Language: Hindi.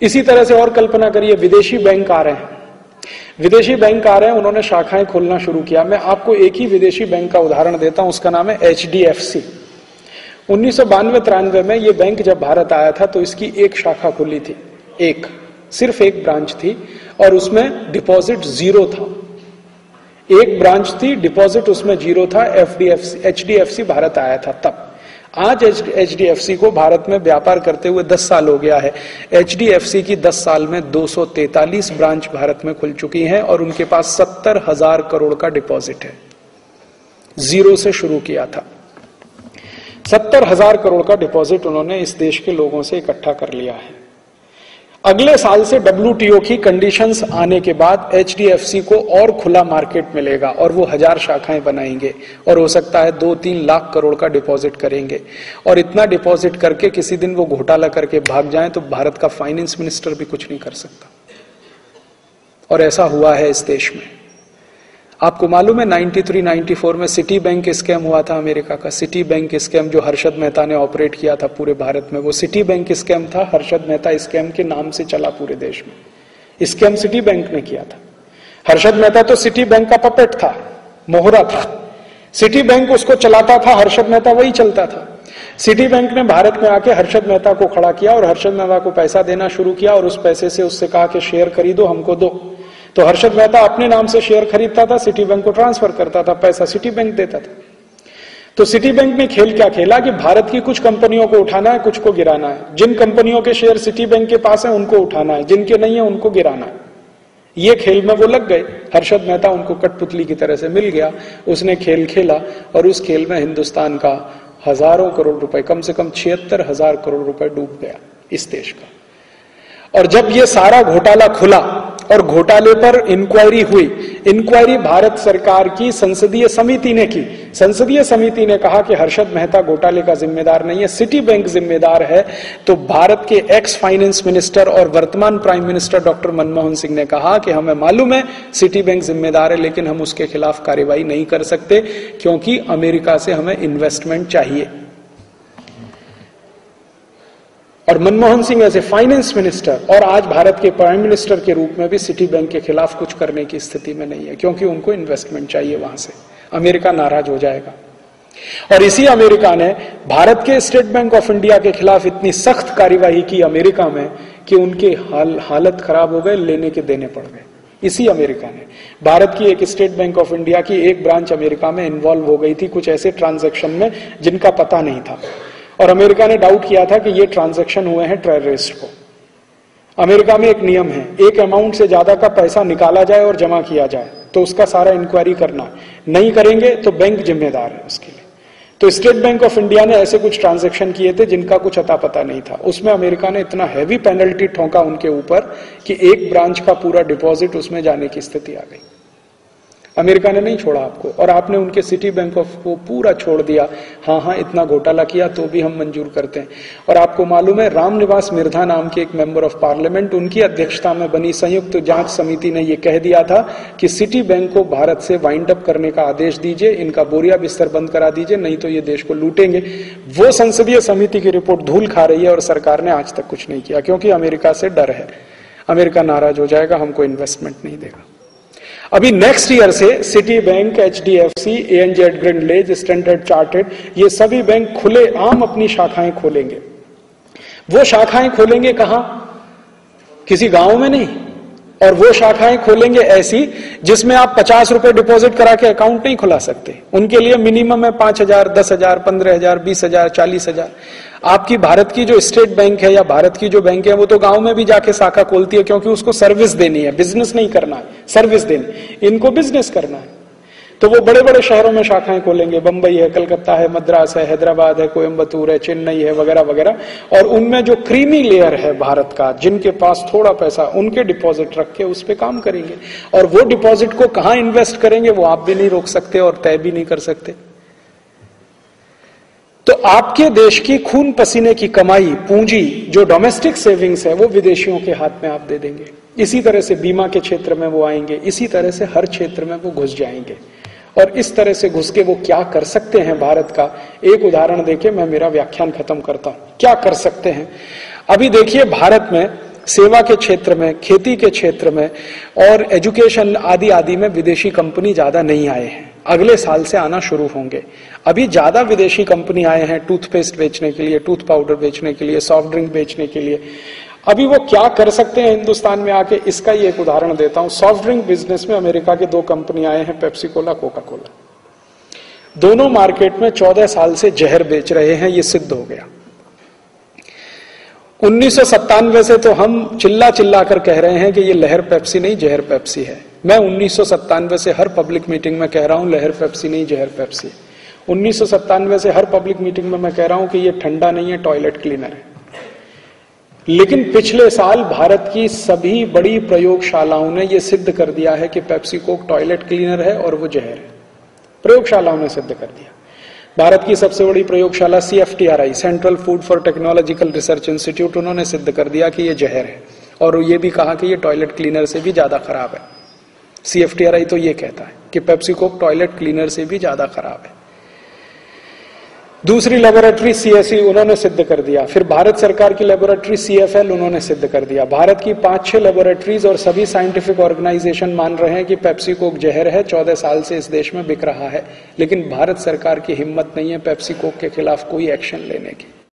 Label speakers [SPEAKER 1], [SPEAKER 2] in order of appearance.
[SPEAKER 1] इसी तरह से और कल्पना करिए, विदेशी बैंक आ रहे हैं, विदेशी बैंक आ रहे हैं, उन्होंने शाखाएं खोलना शुरू किया। मैं आपको एक ही विदेशी बैंक का उदाहरण देता हूं, उसका नाम है HDFC। 1992-93 में ये बैंक जब भारत आया था तो इसकी एक शाखा खुली थी, सिर्फ एक ब्रांच थी, और उसमें डिपॉजिट जीरो था। एक ब्रांच थी, डिपॉजिट उसमें जीरो था। HDFC भारत आया था तब। आज HDFC को भारत में व्यापार करते हुए 10 साल हो गया है। HDFC की 10 साल में 243 ब्रांच भारत में खुल चुकी हैं और उनके पास 70,000 करोड़ का डिपॉजिट है। जीरो से शुरू किया था, 70,000 करोड़ का डिपॉजिट उन्होंने इस देश के लोगों से इकट्ठा कर लिया है। अगले साल से WTO की कंडीशंस आने के बाद HDFC को और खुला मार्केट मिलेगा और वो 1000 शाखाएं बनाएंगे और हो सकता है 2-3 लाख करोड़ का डिपॉजिट करेंगे। और इतना डिपॉजिट करके किसी दिन वो घोटाला करके भाग जाएं तो भारत का फाइनेंस मिनिस्टर भी कुछ नहीं कर सकता। और ऐसा हुआ है इस देश में। आपको मालूम है 93-94 में सिटी बैंक स्कैम हुआ था अमेरिका का। सिटी बैंक स्कैम जो हर्षद मेहता ने ऑपरेट किया था पूरे भारत में, वो सिटी बैंक स्कैम था। हर्षद मेहता स्कैम के नाम से चला पूरे देश में। स्कैम सिटी बैंक ने किया था। हर्षद मेहता तो सिटी बैंक का पपेट था, मोहरा था। सिटी बैंक उसको चलाता था, हर्षद मेहता वही चलता था। सिटी बैंक ने भारत में आके हर्षद मेहता को खड़ा किया और हर्षद मेहता को पैसा देना शुरू किया और उस पैसे से उससे कहा कि शेयर खरीदो, हमको दो। तो हर्षद मेहता अपने नाम से शेयर खरीदता था, सिटी बैंक को ट्रांसफर करता था, पैसा सिटी बैंक देता था। तो सिटी बैंक ने खेल क्या खेला कि भारत की कुछ कंपनियों को उठाना है, कुछ को गिराना है। जिन कंपनियों के शेयर सिटी बैंक के पास है उनको उठाना है, जिनके नहीं है उनको गिराना है। ये खेल में वो लग गए। हर्षद मेहता उनको कठपुतली की तरह से मिल गया, उसने खेल खेला और उस खेल में हिंदुस्तान का हजारों करोड़ रुपए, कम से कम 76,000 करोड़ रुपए डूब गया इस देश का। और जब ये सारा घोटाला खुला और घोटाले पर इंक्वायरी हुई, इंक्वायरी भारत सरकार की संसदीय समिति ने की। संसदीय समिति ने कहा कि हर्षद मेहता घोटाले का जिम्मेदार नहीं है, सिटी बैंक जिम्मेदार है। तो भारत के एक्स फाइनेंस मिनिस्टर और वर्तमान prime minister doctor Manmohan Singh ने कहा कि हमें मालूम है सिटी बैंक जिम्मेदार है, लेकिन हम उसके खिलाफ कार्रवाई नहीं कर सकते क्योंकि अमेरिका से हमें इन्वेस्टमेंट चाहिए। और मनमोहन सिंह ऐसे फाइनेंस मिनिस्टर और आज भारत के प्राइम मिनिस्टर के रूप में भी सिटी बैंक के खिलाफ कुछ करने की स्थिति में नहीं है, क्योंकि उनको इन्वेस्टमेंट चाहिए वहां से। अमेरिका नाराज हो जाएगा। और इसी अमेरिका ने भारत के स्टेट बैंक ऑफ इंडिया के खिलाफ इतनी सख्त कार्यवाही की अमेरिका में कि उनके हालत खराब हो गए, लेने के देने पड़ गए। इसी अमेरिका ने, भारत की एक स्टेट बैंक ऑफ इंडिया की एक ब्रांच अमेरिका में इन्वॉल्व हो गई थी कुछ ऐसे ट्रांजैक्शन में जिनका पता नहीं था, और अमेरिका ने डाउट किया था कि ये ट्रांजैक्शन हुए हैं टेररिस्ट को। अमेरिका में एक नियम है, एक अमाउंट से ज्यादा का पैसा निकाला जाए और जमा किया जाए तो उसका सारा इंक्वायरी करना, नहीं करेंगे तो बैंक जिम्मेदार है उसके लिए। तो स्टेट बैंक ऑफ इंडिया ने ऐसे कुछ ट्रांजैक्शन किए थे जिनका कुछ अता पता नहीं था। उसमें अमेरिका ने इतना हैवी पेनल्टी ठोका उनके ऊपर कि एक ब्रांच का पूरा डिपॉजिट उसमें जाने की स्थिति आ गई। अमेरिका ने नहीं छोड़ा आपको, और आपने उनके सिटी बैंक ऑफ को पूरा छोड़ दिया। हाँ, इतना घोटाला किया तो भी हम मंजूर करते हैं। और आपको मालूम है रामनिवास मिर्धा नाम के एक मेंबर ऑफ पार्लियामेंट, उनकी अध्यक्षता में बनी संयुक्त जांच समिति ने यह कह दिया था कि सिटी बैंक को भारत से वाइंड अप करने का आदेश दीजिए, इनका बोरिया बिस्तर बंद करा दीजिए, नहीं तो ये देश को लूटेंगे। वो संसदीय समिति की रिपोर्ट धूल खा रही है और सरकार ने आज तक कुछ नहीं किया, क्योंकि अमेरिका से डर है। अमेरिका नाराज हो जाएगा, हमको इन्वेस्टमेंट नहीं देगा। अभी नेक्स्ट ईयर से city bank, HDFC, ANZ Grindlays, standard chartered, ये सभी बैंक खुले आम अपनी शाखाएं खोलेंगे। वो शाखाएं खोलेंगे कहां? किसी गांव में नहीं। और वो शाखाएं खोलेंगे ऐसी जिसमें आप 50 रुपए डिपॉजिट करा के अकाउंट नहीं खुला सकते। उनके लिए मिनिमम है 5,000, 10,000, 15,000, 20,000, 40,000। आपकी भारत की जो स्टेट बैंक है या भारत की जो बैंक है वो तो गांव में भी जाके शाखा खोलती है, क्योंकि उसको सर्विस देनी है, बिजनेस नहीं करना है, सर्विस देनी। इनको बिजनेस करना है, तो वो बड़े बड़े शहरों में शाखाएं खोलेंगे। बंबई है, कलकत्ता है, मद्रास है, हैदराबाद है, कोयम्बतूर है, चेन्नई है, वगैरह वगैरह। और उनमें जो क्रीमी लेयर है भारत का, जिनके पास थोड़ा पैसा, उनके डिपॉजिट रख के उस पर काम करेंगे। और वो डिपॉजिट को कहां इन्वेस्ट करेंगे वो आप भी नहीं रोक सकते और तय भी नहीं कर सकते। तो आपके देश की खून पसीने की कमाई, पूंजी, जो डोमेस्टिक सेविंग्स है, वो विदेशियों के हाथ में आप दे देंगे। इसी तरह से बीमा के क्षेत्र में वो आएंगे, इसी तरह से हर क्षेत्र में वो घुस जाएंगे। और इस तरह से घुस के वो क्या कर सकते हैं भारत का, एक उदाहरण देके मैं मेरा व्याख्यान खत्म करता हूं। क्या कर सकते हैं? अभी देखिए भारत में सेवा के क्षेत्र में, खेती के क्षेत्र में और एजुकेशन आदि आदि में विदेशी कंपनी ज्यादा नहीं आए हैं। अगले साल से आना शुरू होंगे। अभी ज्यादा विदेशी कंपनी आए हैं टूथपेस्ट बेचने के लिए, टूथ पाउडर बेचने के लिए, सॉफ्ट ड्रिंक बेचने के लिए। अभी वो क्या कर सकते हैं हिंदुस्तान में आके, इसका ही एक उदाहरण देता हूं। सॉफ्ट ड्रिंक बिजनेस में अमेरिका के 2 कंपनी आए हैं, पेप्सी कोला, कोका कोला। दोनों मार्केट में 14 साल से जहर बेच रहे हैं, ये सिद्ध हो गया। 1997 से तो हम चिल्ला चिल्ला कर कह रहे हैं कि ये लहर पेप्सी नहीं, जहर पेप्सी है। मैं 1997 से हर पब्लिक मीटिंग में कह रहा हूं लहर पेप्सी नहीं, जहर पेप्सी। 1997 से हर पब्लिक मीटिंग में मैं कह रहा हूं कि ये ठंडा नहीं है, टॉयलेट क्लीनर है। लेकिन पिछले साल भारत की सभी बड़ी प्रयोगशालाओं ने यह सिद्ध कर दिया है कि पेप्सी कोक टॉयलेट क्लीनर है और वो जहर है। प्रयोगशालाओं ने सिद्ध कर दिया। भारत की सबसे बड़ी प्रयोगशाला CFTRI, central food for technological research institute, उन्होंने सिद्ध कर दिया कि ये जहर है और ये भी कहा कि ये टॉयलेट क्लीनर से भी ज्यादा खराब है। CFTRI तो ये कहता है कि पेप्सी कोक टॉयलेट क्लीनर से भी ज्यादा खराब है। दूसरी लेबोरेटरी CSE, उन्होंने सिद्ध कर दिया। फिर भारत सरकार की लेबोरेटरी CFL, उन्होंने सिद्ध कर दिया। भारत की 5-6 लेबोरेटरीज और सभी साइंटिफिक ऑर्गेनाइजेशन मान रहे हैं कि पेप्सी कोक जहर है, 14 साल से इस देश में बिक रहा है। लेकिन भारत सरकार की हिम्मत नहीं है पेप्सी कोक के खिलाफ कोई एक्शन लेने की।